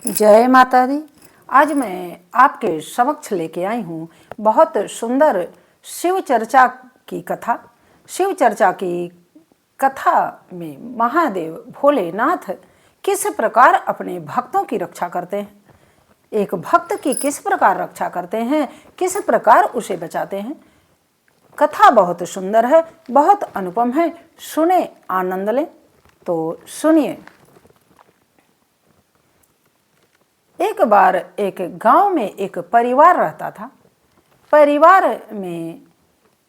जय माता दी। आज मैं आपके समक्ष लेके आई हूँ बहुत सुंदर शिव चर्चा की कथा। शिव चर्चा की कथा में महादेव भोलेनाथ किस प्रकार अपने भक्तों की रक्षा करते हैं, एक भक्त की किस प्रकार रक्षा करते हैं, किस प्रकार उसे बचाते हैं। कथा बहुत सुंदर है, बहुत अनुपम है, सुने आनंद लें। तो सुनिए। एक बार एक गांव में एक परिवार रहता था। परिवार में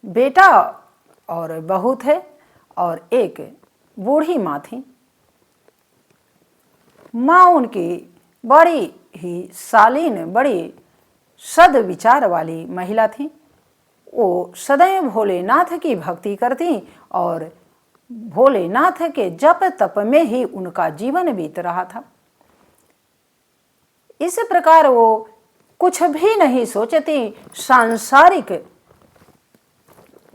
बेटा और बहू थे और एक बूढ़ी माँ थी। माँ उनकी बड़ी ही शालीन, बड़ी सद्विचार वाली महिला थी। वो सदैव भोलेनाथ की भक्ति करती और भोलेनाथ के जप तप में ही उनका जीवन बीत रहा था। इस प्रकार वो कुछ भी नहीं सोचती, सांसारिक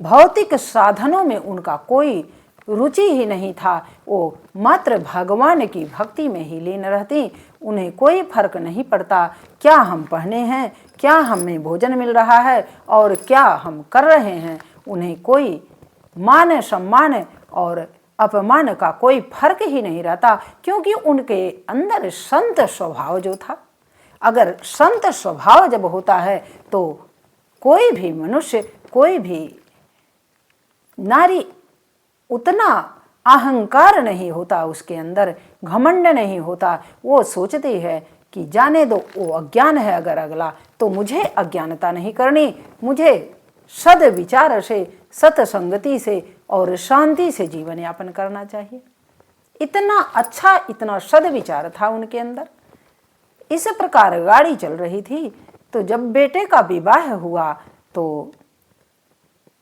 भौतिक साधनों में उनका कोई रुचि ही नहीं था। वो मात्र भगवान की भक्ति में ही लीन रहती। उन्हें कोई फर्क नहीं पड़ता क्या हम पहने हैं, क्या हमें भोजन मिल रहा है और क्या हम कर रहे हैं। उन्हें कोई मान सम्मान और अपमान का कोई फर्क ही नहीं रहता, क्योंकि उनके अंदर संत स्वभाव जो था। अगर संत स्वभाव जब होता है तो कोई भी मनुष्य, कोई भी नारी उतना अहंकार नहीं होता, उसके अंदर घमंड नहीं होता। वो सोचती है कि जाने दो, वो अज्ञान है अगर अगला, तो मुझे अज्ञानता नहीं करनी, मुझे सद्विचार से, सत्संगति से और शांति से जीवन यापन करना चाहिए। इतना अच्छा, इतना सद्विचार था उनके अंदर। इस प्रकार गाड़ी चल रही थी। तो जब बेटे का विवाह हुआ तो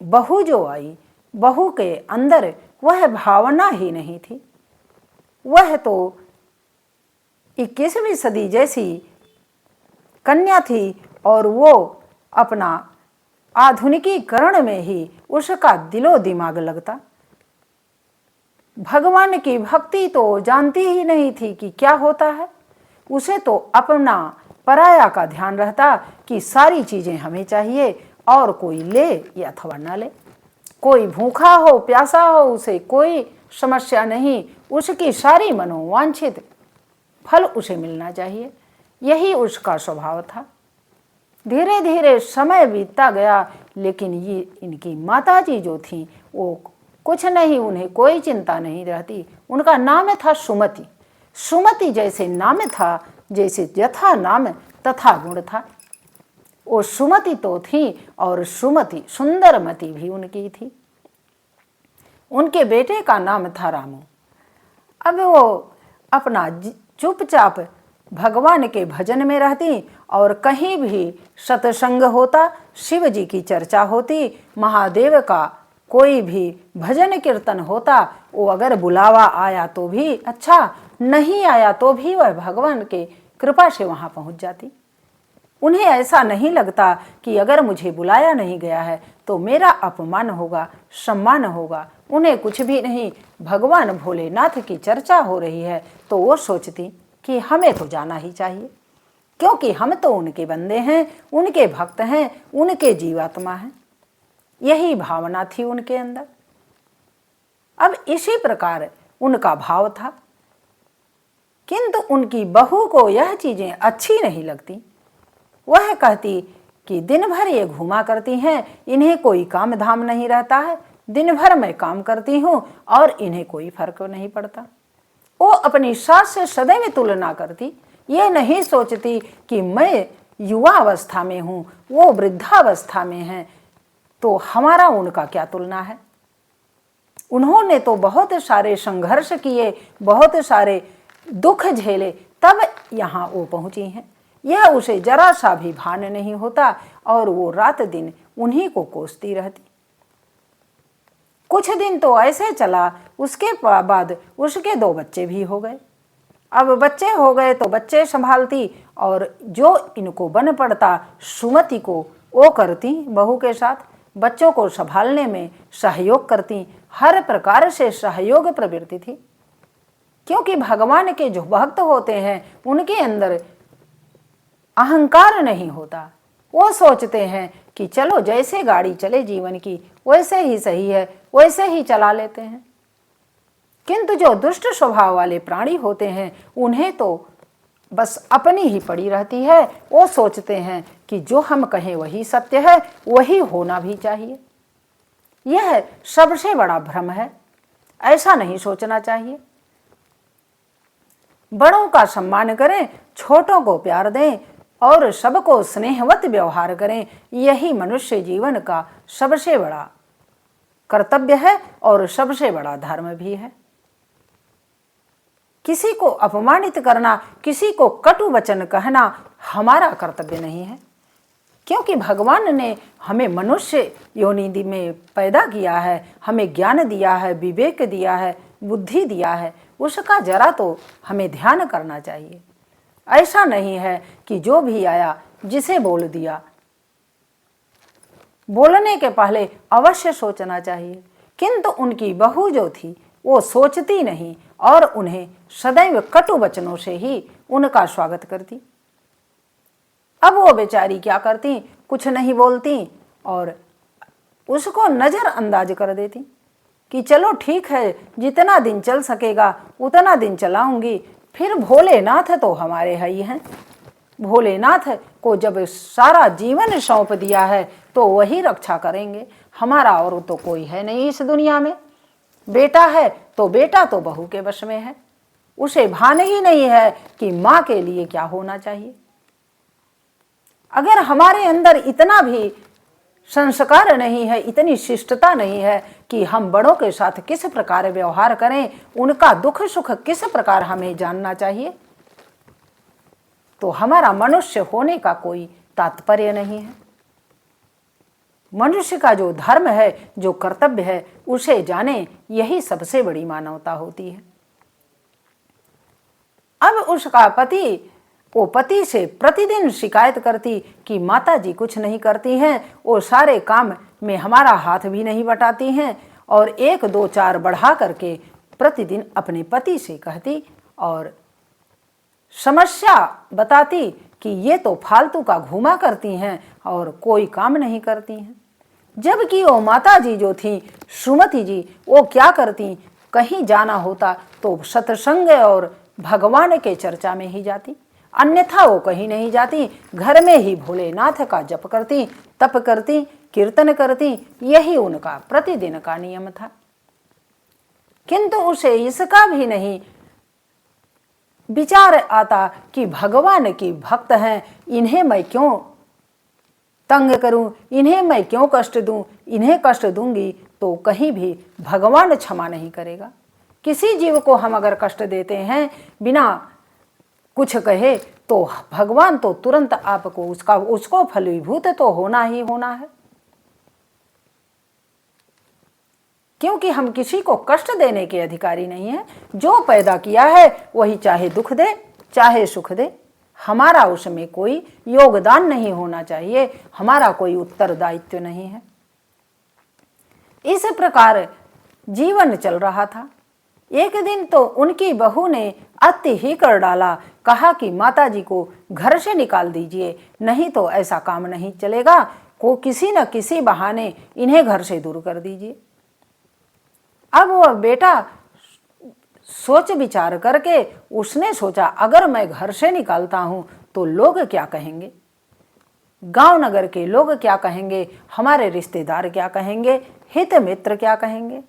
बहू जो आई, बहू के अंदर वह भावना ही नहीं थी। वह तो 21वीं सदी जैसी कन्या थी और वो अपना आधुनिकीकरण में ही उसका दिलो दिमाग लगता। भगवान की भक्ति तो जानती ही नहीं थी कि क्या होता है। उसे तो अपना पराया का ध्यान रहता कि सारी चीज़ें हमें चाहिए और कोई ले या अथवा न ले। कोई भूखा हो, प्यासा हो, उसे कोई समस्या नहीं। उसकी सारी मनोवांछित फल उसे मिलना चाहिए, यही उसका स्वभाव था। धीरे धीरे समय बीतता गया, लेकिन ये इनकी माताजी जो थी वो कुछ नहीं, उन्हें कोई चिंता नहीं रहती। उनका नाम था सुमति। सुमति जैसे नाम था, जैसे यथा नाम तथा गुण था। वो सुमति तो थी और सुमति सुंदरमती भी उनकी थी। उनके बेटे का नाम था रामू। अब वो अपना चुपचाप भगवान के भजन में रहती और कहीं भी सत्संग होता, शिव जी की चर्चा होती, महादेव का कोई भी भजन कीर्तन होता, वो अगर बुलावा आया तो भी अच्छा, नहीं आया तो भी वह भगवान के कृपा से वहाँ पहुँच जाती। उन्हें ऐसा नहीं लगता कि अगर मुझे बुलाया नहीं गया है तो मेरा अपमान होगा, सम्मान होगा। उन्हें कुछ भी नहीं। भगवान भोलेनाथ की चर्चा हो रही है तो वो सोचती कि हमें तो जाना ही चाहिए, क्योंकि हम तो उनके बंदे हैं, उनके भक्त हैं, उनके जीवात्मा हैं। यही भावना थी उनके अंदर। अब इसी प्रकार उनका भाव था, किंतु उनकी बहू को यह चीज़ें अच्छी नहीं लगती। वह कहती कि दिन भर ये घूमा करती हैं, इन्हें कोई काम धाम नहीं रहता है, दिन भर मैं काम करती हूँ और इन्हें कोई फर्क नहीं पड़ता। वो अपनी सास से सदैव तुलना करती, ये नहीं सोचती कि मैं युवा अवस्था में हूँ, वो वृद्धावस्था में हैं, तो हमारा उनका क्या तुलना है। उन्होंने तो बहुत सारे संघर्ष किए, बहुत सारे दुख झेले, तब यहाँ वो पहुँची हैं। यह उसे जरा सा भी भान नहीं होता और वो रात दिन उन्हीं को कोसती रहती। कुछ दिन तो ऐसे चला, उसके बाद उसके 2 बच्चे भी हो गए। अब बच्चे हो गए तो बच्चे संभालती और जो इनको बन पड़ता सुमति को वो करती, बहू के साथ बच्चों को संभालने में सहयोग करती, हर प्रकार से सहयोग प्रवृत्ति थी। क्योंकि भगवान के जो भक्त होते हैं उनके अंदर अहंकार नहीं होता। वो सोचते हैं कि चलो जैसे गाड़ी चले जीवन की वैसे ही सही है, वैसे ही चला लेते हैं। किंतु जो दुष्ट स्वभाव वाले प्राणी होते हैं उन्हें तो बस अपनी ही पड़ी रहती है। वो सोचते हैं कि जो हम कहें वही सत्य है, वही होना भी चाहिए। यह सबसे बड़ा भ्रम है, ऐसा नहीं सोचना चाहिए। बड़ों का सम्मान करें, छोटों को प्यार दें और सबको स्नेहवत व्यवहार करें, यही मनुष्य जीवन का सबसे बड़ा कर्तव्य है और सबसे बड़ा धर्म भी है। किसी को अपमानित करना, किसी को कटु वचन कहना हमारा कर्तव्य नहीं है, क्योंकि भगवान ने हमें मनुष्य योनि में पैदा किया है, हमें ज्ञान दिया है, विवेक दिया है, बुद्धि दिया है, उसका जरा तो हमें ध्यान करना चाहिए। ऐसा नहीं है कि जो भी आया जिसे बोल दिया। बोलने के पहले अवश्य सोचना चाहिए, किंतु उनकी बहू जो थी वो सोचती नहीं और उन्हें सदैव कटु वचनों से ही उनका स्वागत करती। अब वो बेचारी क्या करती, कुछ नहीं बोलती और उसको नज़रअंदाज कर देती कि चलो ठीक है, जितना दिन चल सकेगा उतना दिन चलाऊंगी, फिर भोलेनाथ तो हमारे है ही हैं। भोलेनाथ को जब सारा जीवन सौंप दिया है तो वही रक्षा करेंगे, हमारा और तो कोई है नहीं इस दुनिया में। बेटा है तो बेटा तो बहू के वश में है, उसे भान ही नहीं है कि माँ के लिए क्या होना चाहिए। अगर हमारे अंदर इतना भी संस्कार नहीं है, इतनी शिष्टता नहीं है कि हम बड़ों के साथ किस प्रकार व्यवहार करें, उनका दुख सुख किस प्रकार हमें जानना चाहिए, तो हमारा मनुष्य होने का कोई तात्पर्य नहीं है। मनुष्य का जो धर्म है, जो कर्तव्य है, उसे जाने, यही सबसे बड़ी मानवता होती है। अब उसका पति वो पति से प्रतिदिन शिकायत करती कि माता जी कुछ नहीं करती हैं, वो सारे काम में हमारा हाथ भी नहीं बटाती हैं, और 1 2 4 बढ़ा करके प्रतिदिन अपने पति से कहती और समस्या बताती कि ये तो फालतू का घूमा करती हैं और कोई काम नहीं करती हैं। जबकि वो माता जी जो थी सुमति जी, वो क्या करती, कहीं जाना होता तो सत्संग और भगवान के चर्चा में ही जाती, अन्यथा वो कहीं नहीं जाती। घर में ही भोलेनाथ का जप करती, तप करती, कीर्तन करती, यही उनका प्रतिदिन का नियम था। किंतु उसे इसका भी नहीं विचार आता कि भगवान की भक्त हैं, इन्हें मैं क्यों तंग करूं, इन्हें मैं क्यों कष्ट दूं, इन्हें कष्ट दूंगी तो कहीं भी भगवान क्षमा नहीं करेगा। किसी जीव को हम अगर कष्ट देते हैं बिना कुछ कहे तो भगवान तो तुरंत आपको उसको फलीभूत तो होना ही होना है, क्योंकि हम किसी को कष्ट देने के अधिकारी नहीं हैं। जो पैदा किया है वही चाहे दुख दे चाहे सुख दे, हमारा उसमें कोई योगदान नहीं होना चाहिए, हमारा कोई उत्तरदायित्व नहीं है। इस प्रकार जीवन चल रहा था। एक दिन तो उनकी बहू ने अति ही कर डाला, कहा कि माता जी को घर से निकाल दीजिए, नहीं तो ऐसा काम नहीं चलेगा, को किसी न किसी बहाने इन्हें घर से दूर कर दीजिए। अब वह बेटा सोच विचार करके उसने सोचा, अगर मैं घर से निकालता हूं तो लोग क्या कहेंगे, गांव नगर के लोग क्या कहेंगे, हमारे रिश्तेदार क्या कहेंगे, हित मित्र क्या कहेंगे।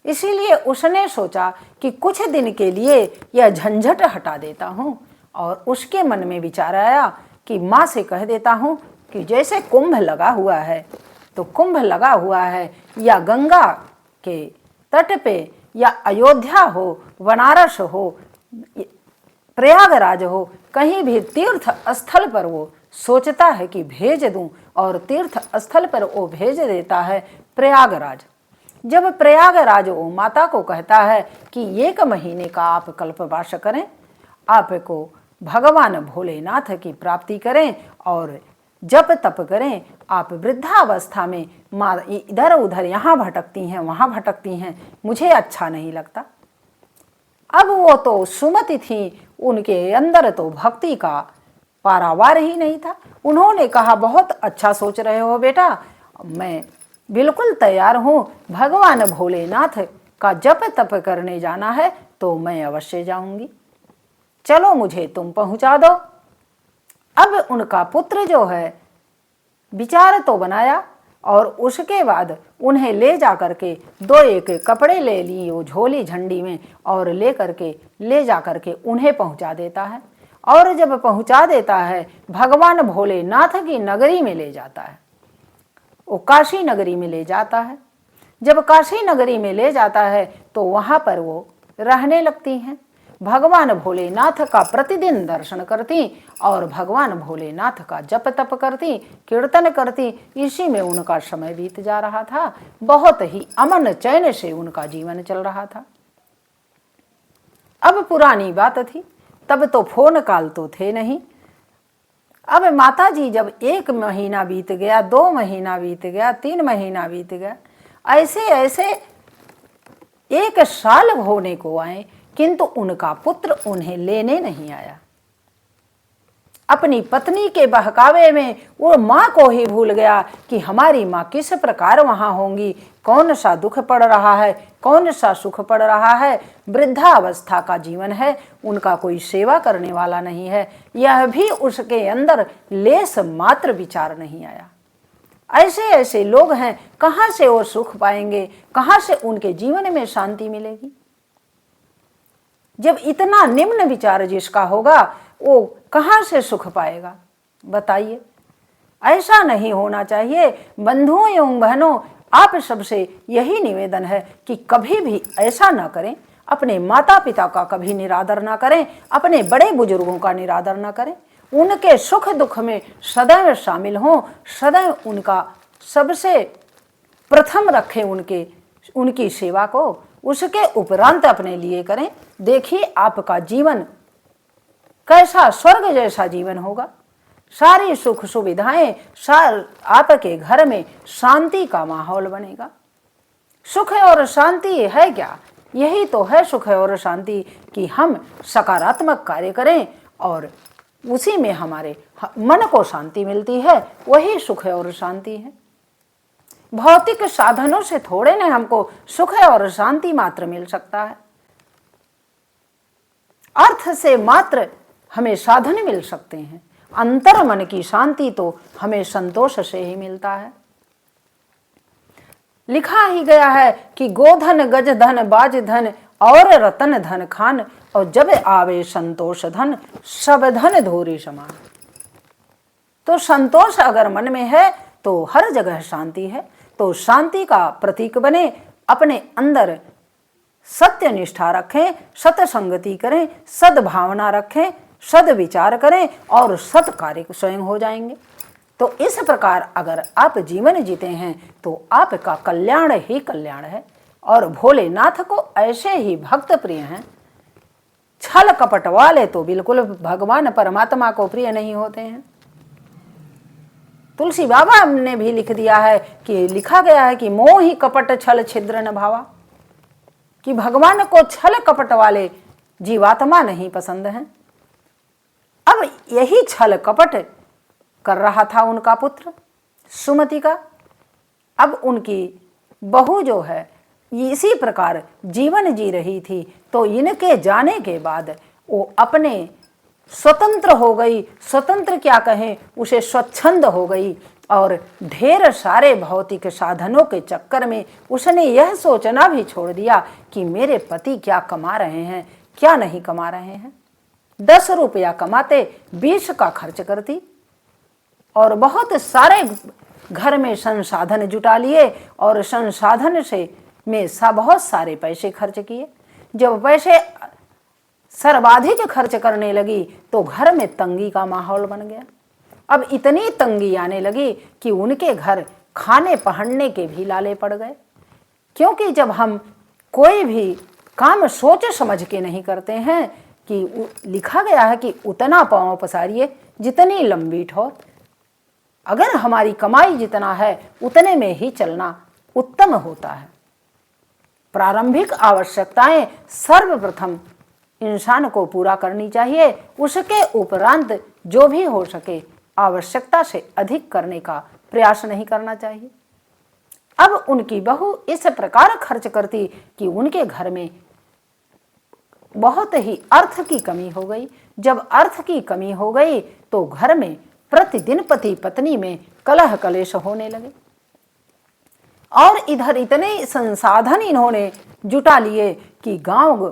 इसीलिए उसने सोचा कि कुछ दिन के लिए यह झंझट हटा देता हूं, और उसके मन में विचार आया कि माँ से कह देता हूं कि जैसे कुंभ लगा हुआ है, तो कुंभ लगा हुआ है या गंगा के तट पे या अयोध्या हो, बनारस हो, प्रयागराज हो, कहीं भी तीर्थ स्थल पर वो सोचता है कि भेज दूं, और तीर्थ स्थल पर वो भेज देता है प्रयागराज। जब प्रयागराज वो माता को कहता है कि 1 महीने का आप कल्पवास करें, आपको भगवान भोलेनाथ की प्राप्ति करें और जप तप करें, आप वृद्धावस्था में माँ इधर उधर यहाँ भटकती हैं वहाँ भटकती हैं, मुझे अच्छा नहीं लगता। अब वो तो सुमति थी, उनके अंदर तो भक्ति का पारावार ही नहीं था। उन्होंने कहा, बहुत अच्छा सोच रहे हो बेटा, मैं बिल्कुल तैयार हूँ। भगवान भोलेनाथ का जप तप करने जाना है तो मैं अवश्य जाऊंगी, चलो मुझे तुम पहुंचा दो। अब उनका पुत्र जो है विचार तो बनाया और उसके बाद उन्हें ले जा करके दो एक कपड़े ले लिए वो झोली झंडी में और ले जा करके उन्हें पहुंचा देता है। और जब पहुंचा देता है भगवान भोलेनाथ की नगरी में ले जाता है, वो काशी नगरी में ले जाता है। जब काशी नगरी में ले जाता है तो वहाँ पर वो रहने लगती हैं। भगवान भोलेनाथ का प्रतिदिन दर्शन करती और भगवान भोलेनाथ का जप तप करती, कीर्तन करती। इसी में उनका समय बीत जा रहा था। बहुत ही अमन चैन से उनका जीवन चल रहा था। अब पुरानी बात थी, तब तो फोन कॉल तो थे नहीं। अब माता जी जब 1 महीना बीत गया, 2 महीना बीत गया, 3 महीना बीत गया, ऐसे ऐसे 1 साल होने को आए, किंतु उनका पुत्र उन्हें लेने नहीं आया। अपनी पत्नी के बहकावे में वो माँ को ही भूल गया कि हमारी माँ किस प्रकार वहाँ होंगी, कौन सा दुख पड़ रहा है, कौन सा सुख पड़ रहा है। वृद्धावस्था का जीवन है, उनका कोई सेवा करने वाला नहीं है, यह भी उसके अंदर लेस मात्र विचार नहीं आया। ऐसे ऐसे लोग हैं, कहाँ से वो सुख पाएंगे, कहाँ से उनके जीवन में शांति मिलेगी। जब इतना निम्न विचार जिसका होगा वो कहाँ से सुख पाएगा, बताइए। ऐसा नहीं होना चाहिए। बंधुओं एवं बहनों, आप सबसे यही निवेदन है कि कभी भी ऐसा ना करें, अपने माता पिता का कभी निरादर ना करें, अपने बड़े बुजुर्गों का निरादर ना करें, उनके सुख दुख में सदैव शामिल हों, सदैव उनका सबसे प्रथम रखें, उनकी सेवा को, उसके उपरांत अपने लिए करें। देखिए आपका जीवन कैसा स्वर्ग जैसा जीवन होगा। सारी सुख सुविधाएं, आपके घर में शांति का माहौल बनेगा। सुख और शांति है क्या? यही तो है सुख और शांति कि हम सकारात्मक कार्य करें और उसी में हमारे मन को शांति मिलती है, वही सुख और शांति है। भौतिक साधनों से थोड़े न हमको सुख और शांति मात्र मिल सकता है, अर्थ से मात्र हमें साधन मिल सकते हैं। अंतर मन की शांति तो हमें संतोष से ही मिलता है। लिखा ही गया है कि गोधन गज धन बाज धन और रतन धन खान, और जब आवे संतोष धन सब धन धोरी समान। तो संतोष अगर मन में है तो हर जगह शांति है। तो शांति का प्रतीक बने, अपने अंदर सत्य निष्ठा रखें, सत्संगति करें, सद्भावना रखें, सद विचार करें और सत कार्य स्वयं हो जाएंगे। तो इस प्रकार अगर आप जीवन जीते हैं तो आपका कल्याण ही कल्याण है। और भोलेनाथ को ऐसे ही भक्त प्रिय हैं। छल कपट वाले तो बिल्कुल भगवान परमात्मा को प्रिय नहीं होते हैं। तुलसी बाबा ने भी लिख दिया है कि लिखा गया है कि मोह ही कपट छल छिद्र न भावा, कि भगवान को छल कपट वाले जीवात्मा नहीं पसंद हैं। अब यही छल कपट कर रहा था उनका पुत्र सुमति का। अब उनकी बहू जो है इसी प्रकार जीवन जी रही थी, तो इनके जाने के बाद वो अपने स्वतंत्र हो गई। स्वतंत्र क्या कहें, उसे स्वच्छंद हो गई और ढेर सारे भौतिक साधनों के चक्कर में उसने यह सोचना भी छोड़ दिया कि मेरे पति क्या कमा रहे हैं, क्या नहीं कमा रहे हैं। 10 रुपया कमाते 20 का खर्च करती और बहुत सारे घर में संसाधन जुटा लिए और संसाधन से में बहुत सारे पैसे खर्च किए। जब पैसे सर्वाधिक खर्च करने लगी तो घर में तंगी का माहौल बन गया। अब इतनी तंगी आने लगी कि उनके घर खाने पहनने के भी लाले पड़ गए। क्योंकि जब हम कोई भी काम सोच समझ के नहीं करते हैं, कि लिखा गया है कि उतना पाँव पसारिए जितनी लंबी ठोर। अगर हमारी कमाई जितना है उतने में ही चलना उत्तम होता है। प्रारंभिक आवश्यकताएं सर्वप्रथम इंसान को पूरा करनी चाहिए। उसके उपरांत जो भी हो सके आवश्यकता से अधिक करने का प्रयास नहीं करना चाहिए। अब उनकी बहू इस प्रकार खर्च करती कि उनके घर में बहुत ही अर्थ की कमी हो गई। जब अर्थ की कमी हो गई तो घर में प्रतिदिन पति पत्नी में कलह कलेश होने लगे और इधर इतने संसाधन इन्होंने जुटा लिए कि गांव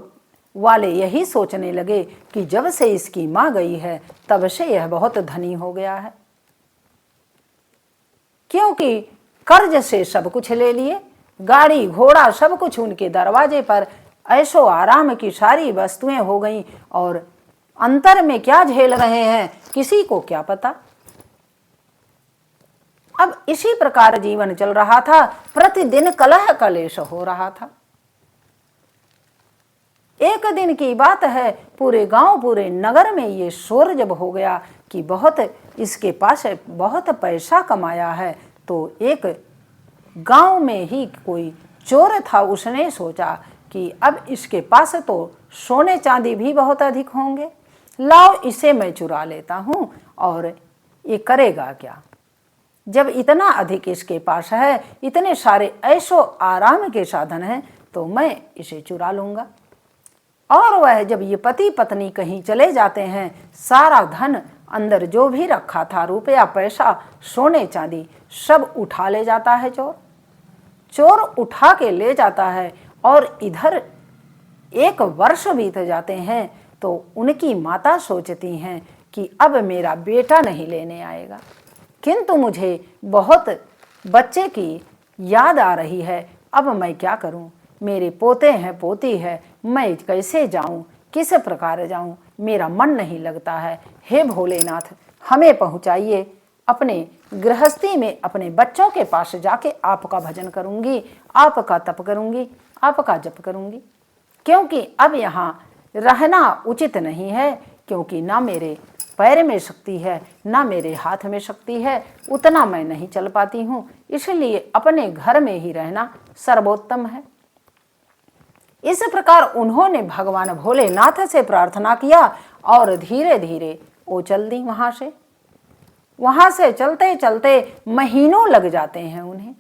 वाले यही सोचने लगे कि जब से इसकी मां गई है तब से यह बहुत धनी हो गया है, क्योंकि कर्ज से सब कुछ ले लिए, गाड़ी घोड़ा सब कुछ उनके दरवाजे पर, ऐशो आराम की सारी वस्तुएं हो गईं और अंतर में क्या झेल रहे हैं किसी को क्या पता। अब इसी प्रकार जीवन चल रहा था, प्रतिदिन कलह कलेश हो रहा था। एक दिन की बात है, पूरे गांव पूरे नगर में ये शोर जब हो गया कि बहुत इसके पास बहुत पैसा कमाया है, तो एक गांव में ही कोई चोर था, उसने सोचा कि अब इसके पास तो सोने चांदी भी बहुत अधिक होंगे, लाओ इसे मैं चुरा लेता हूं और ये करेगा क्या। जब इतना अधिक इसके पास है, इतने सारे ऐशो आराम के साधन हैं, तो मैं इसे चुरा लूंगा। और वह जब ये पति पत्नी कहीं चले जाते हैं, सारा धन अंदर जो भी रखा था, रुपया पैसा सोने चांदी सब उठा ले जाता है चोर। चोर उठा के ले जाता है और इधर 1 वर्ष बीत जाते हैं तो उनकी माता सोचती हैं कि अब मेरा बेटा नहीं लेने आएगा, किंतु मुझे बहुत बच्चे की याद आ रही है, अब मैं क्या करूं, मेरे पोते हैं पोती है, मैं कैसे जाऊं, किस प्रकार जाऊं, मेरा मन नहीं लगता है। हे भोलेनाथ, हमें पहुंचाइए, अपने गृहस्थी में अपने बच्चों के पास जाके आपका भजन करूंगी, आपका तप करूंगी, आपका जप करूंगी, क्योंकि अब यहाँ रहना उचित नहीं है, क्योंकि ना मेरे पैर में शक्ति है ना मेरे हाथ में शक्ति है, उतना मैं नहीं चल पाती हूँ, इसलिए अपने घर में ही रहना सर्वोत्तम है। इस प्रकार उन्होंने भगवान भोलेनाथ से प्रार्थना किया और धीरे धीरे वो चल दी वहां से चलते चलते महीनों लग जाते हैं उन्हें,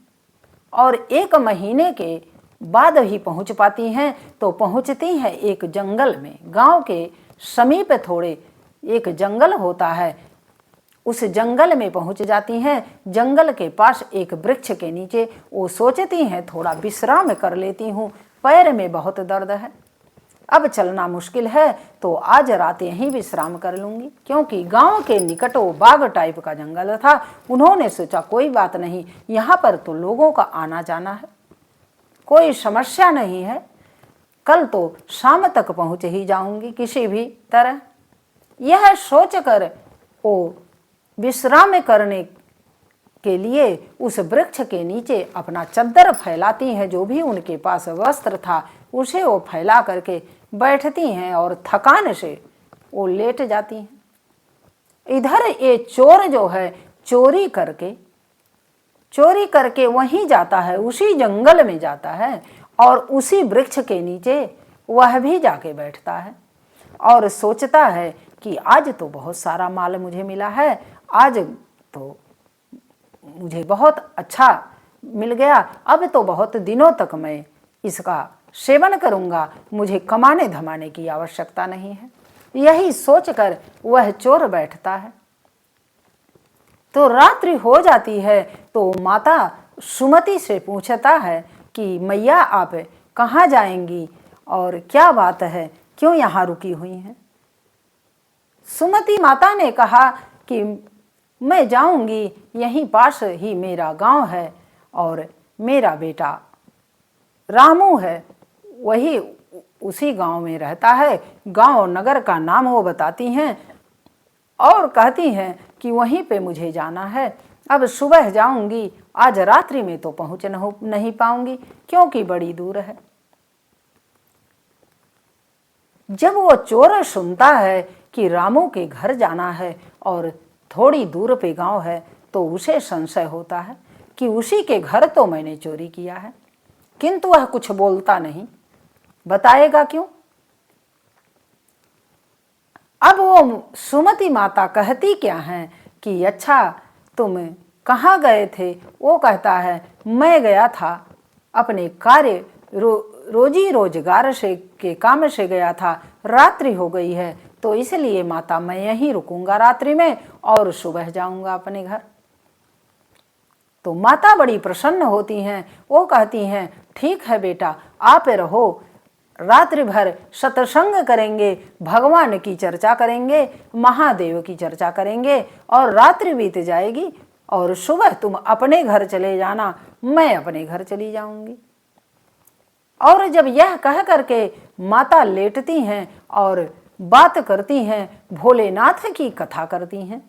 और 1 महीने के बाद ही पहुंच पाती हैं। तो पहुंचती हैं एक जंगल में, गांव के समीप थोड़े एक जंगल होता है, उस जंगल में पहुंच जाती हैं। जंगल के पास एक वृक्ष के नीचे वो सोचती हैं थोड़ा विश्राम कर लेती हूँ, पैर में बहुत दर्द है, अब चलना मुश्किल है, तो आज रात यहीं विश्राम कर लूंगी, क्योंकि गांव के निकट वो बाग टाइप का जंगल था। उन्होंने सोचा कोई बात नहीं, यहाँ पर तो लोगों का आना जाना है, कोई समस्या नहीं है, कल तो शाम तक पहुंच ही जाऊंगी किसी भी तरह। यह सोचकर वो विश्राम करने के लिए उस वृक्ष के नीचे अपना चद्दर फैलाती हैं, जो भी उनके पास वस्त्र था उसे वो फैला करके बैठती हैं और थकान से वो लेट जाती हैं। इधर ये चोर जो है चोरी करके वहीं जाता है, उसी जंगल में जाता है और उसी वृक्ष के नीचे वह भी जाके बैठता है और सोचता है कि आज तो बहुत सारा माल मुझे मिला है, आज तो मुझे बहुत अच्छा मिल गया, अब तो बहुत दिनों तक मैं इसका सेवन करूंगा, मुझे कमाने धमाने की आवश्यकता नहीं है। यही सोचकर वह चोर बैठता है। तो रात्रि हो जाती है, तो माता सुमति से पूछता है कि मैया आप कहाँ जाएंगी और क्या बात है, क्यों यहाँ रुकी हुई हैं। सुमति माता ने कहा कि मैं जाऊंगी, यहीं पास ही मेरा गांव है और मेरा बेटा रामू है, वही उसी गांव में रहता है। गांव नगर का नाम वो बताती हैं और कहती हैं कि वहीं पे मुझे जाना है, अब सुबह जाऊंगी, आज रात्रि में तो पहुंच नहीं पाऊंगी क्योंकि बड़ी दूर है। जब वो चोर सुनता है कि रामू के घर जाना है और थोड़ी दूर पे गांव है, तो उसे संशय होता है कि उसी के घर तो मैंने चोरी किया है, किंतु वह कुछ बोलता नहीं, बताएगा क्यों। अब वो सुमति माता कहती क्या हैं कि अच्छा तुम कहाँ गए थे? वो कहता है मैं गया था अपने कार्य रोजी रोजगार से के काम से गया था, रात्रि हो गई है तो इसलिए माता मैं यहीं रुकूंगा रात्रि में और सुबह जाऊंगा अपने घर। तो माता बड़ी प्रसन्न होती हैं, वो कहती हैं ठीक है बेटा आप रहो, रात्रि भर सत्संग करेंगे, भगवान की चर्चा करेंगे, महादेव की चर्चा करेंगे और रात्रि बीत जाएगी और सुबह तुम अपने घर चले जाना, मैं अपने घर चली जाऊंगी। और जब यह कह करके माता लेटती हैं और बात करती हैं, भोलेनाथ की कथा करती हैं,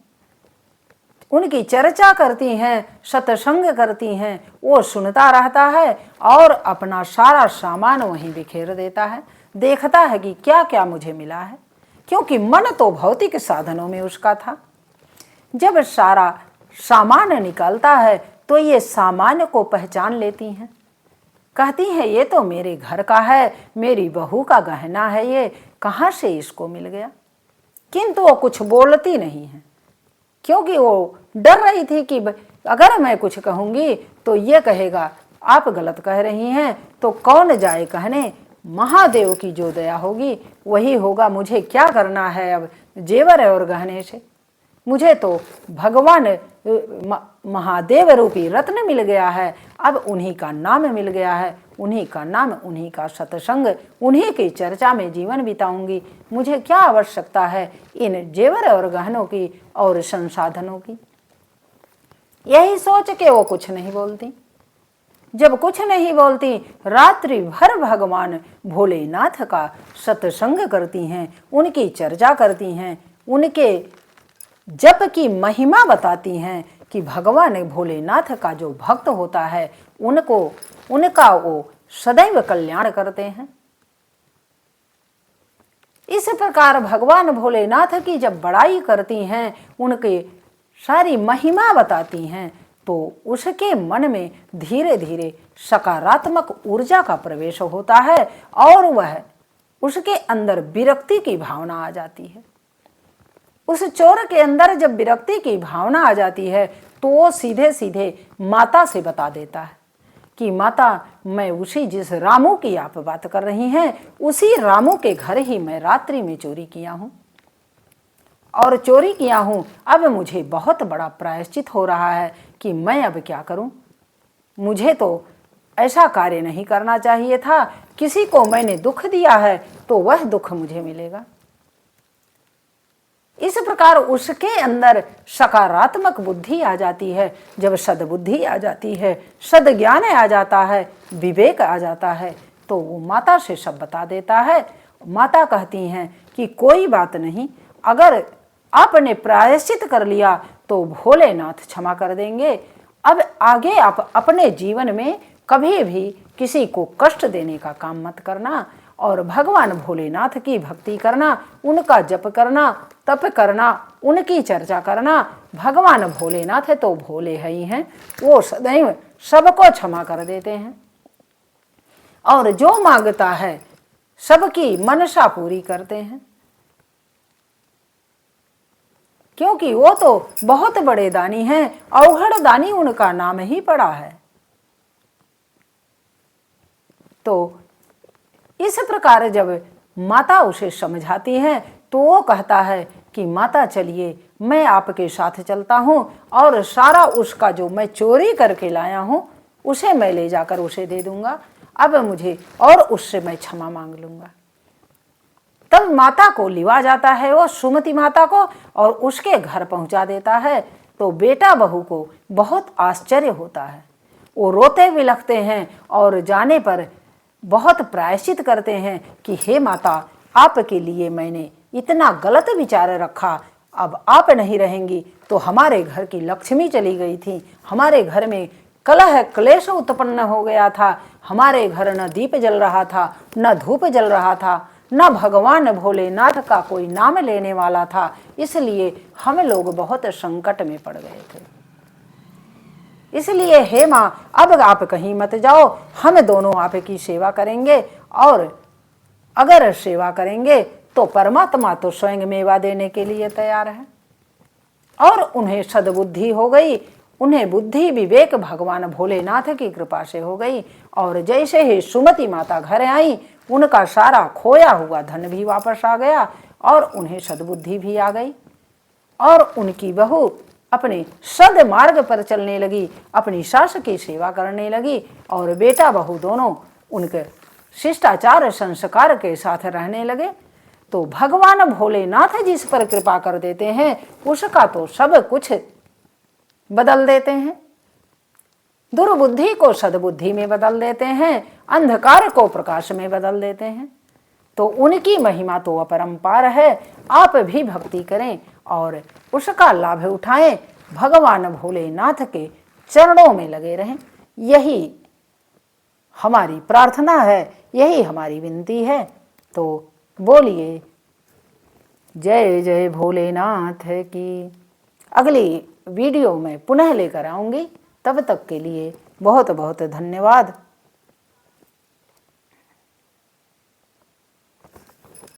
उनकी चर्चा करती हैं, सत्संग करती हैं, वो सुनता रहता है और अपना सारा सामान वहीं बिखेर देता है। देखता है कि क्या क्या मुझे मिला है, क्योंकि मन तो भौतिक साधनों में उसका था। जब सारा सामान निकलता है तो ये सामान को पहचान लेती हैं, कहती हैं ये तो मेरे घर का है, मेरी बहू का गहना है, ये कहाँ से इसको मिल गया। किंतु वो कुछ बोलती नहीं है, क्योंकि वो डर रही थी कि अगर मैं कुछ कहूँगी तो ये कहेगा आप गलत कह रही हैं, तो कौन जाए कहने, महादेव की जो दया होगी वही होगा। मुझे क्या करना है अब जेवर और गहने से, मुझे तो भगवान महादेव रूपी रत्न मिल गया है, अब उन्हीं का नाम मिल गया है, उन्हीं का नाम, उन्हीं का सत्संग, उन्हीं की चर्चा में जीवन बिताऊंगी। मुझे क्या आवश्यकता है इन जेवर और गहनों की और संसाधनों की। यही सोच के वो कुछ नहीं बोलती। जब कुछ नहीं बोलती, रात्रि भर भगवान भोलेनाथ का सत्संग करती हैं, उनकी चर्चा करती हैं, उनके जप की महिमा बताती हैं कि भगवान भोलेनाथ का जो भक्त होता है उनका वो सदैव कल्याण करते हैं। इस प्रकार भगवान भोलेनाथ की जब बड़ाई करती हैं, उनके सारी महिमा बताती हैं, तो उसके मन में धीरे धीरे सकारात्मक ऊर्जा का प्रवेश होता है और वह उसके अंदर विरक्ति की भावना आ जाती है। उस चोर के अंदर जब विरक्ति की भावना आ जाती है तो वो सीधे सीधे माता से बता देता है कि माता मैं उसी जिस रामू की आप बात कर रही हैं, उसी रामू के घर ही मैं रात्रि में चोरी किया हूँ और चोरी किया हूँ। अब मुझे बहुत बड़ा प्रायश्चित हो रहा है कि मैं अब क्या करूँ। मुझे तो ऐसा कार्य नहीं करना चाहिए था, किसी को मैंने दुख दिया है तो वह दुख मुझे मिलेगा। इस प्रकार उसके अंदर सकारात्मक बुद्धि आ जाती है। जब सद्बुद्धि आ जाती है, सद्ज्ञान आ जाता है, विवेक आ जाता है, तो वो माता से सब बता देता है। माता कहती हैं कि कोई बात नहीं, अगर आपने प्रायश्चित कर लिया तो भोलेनाथ क्षमा कर देंगे। अब आगे आप अपने जीवन में कभी भी किसी को कष्ट देने का काम मत करना और भगवान भोलेनाथ की भक्ति करना, उनका जप करना, तप करना, उनकी चर्चा करना। भगवान भोलेनाथ है तो भोले है ही हैं, वो सदैव सबको क्षमा कर देते हैं और जो मांगता है सबकी मनसा पूरी करते हैं, क्योंकि वो तो बहुत बड़े दानी हैं। अवघड़ दानी उनका नाम ही पड़ा है। तो इस प्रकार जब माता उसे समझाती है तो वो कहता है कि माता चलिए मैं आपके साथ चलता हूँ और सारा उसका जो मैं चोरी करके लाया हूँ उसे मैं ले जाकर उसे दे दूंगा, अब मुझे और उससे मैं क्षमा मांग लूंगा। तब माता को लिवा जाता है वो सुमति माता को और उसके घर पहुंचा देता है। तो बेटा बहू को बहुत आश्चर्य होता है, वो रोते बिलखते हैं और जाने पर बहुत प्रायश्चित करते हैं कि हे माता आपके लिए मैंने इतना गलत विचार रखा, अब आप नहीं रहेंगी तो हमारे घर की लक्ष्मी चली गई थी, हमारे घर में कलह क्लेश उत्पन्न हो गया था, हमारे घर न दीप जल रहा था, न धूप जल रहा था, न भगवान भोलेनाथ का कोई नाम लेने वाला था, इसलिए हम लोग बहुत संकट में पड़ गए थे। इसलिए हे माँ अब आप कहीं मत जाओ, हम दोनों आपकी सेवा करेंगे और अगर सेवा करेंगे तो परमात्मा तो स्वयं मेवा देने के लिए तैयार है। और उन्हें सद्बुद्धि हो गई, उन्हें बुद्धि विवेक भगवान भोलेनाथ की कृपा से हो गई। और जैसे ही सुमति माता घर आई, उनका सारा खोया हुआ धन भी वापस आ गया और उन्हें सद्बुद्धि भी आ गई। और उनकी बहू अपने सद्मार्ग पर चलने लगी, अपनी सास की सेवा करने लगी और बेटा बहू दोनों उनके शिष्टाचार संस्कार के साथ रहने लगे। तो भगवान भोलेनाथ जिस पर कृपा कर देते हैं उसका तो सब कुछ बदल देते हैं। दुर्बुद्धि को सद्बुद्धि में बदल देते हैं, अंधकार को प्रकाश में बदल देते हैं। तो उनकी महिमा तो अपरंपार है। आप भी भक्ति करें और उसका लाभ उठाएं, भगवान भोलेनाथ के चरणों में लगे रहें। यही हमारी प्रार्थना है, यही हमारी विनती है। तो बोलिए जय जय भोलेनाथ की। अगली वीडियो में पुनः लेकर आऊँगी, तब तक के लिए बहुत बहुत धन्यवाद।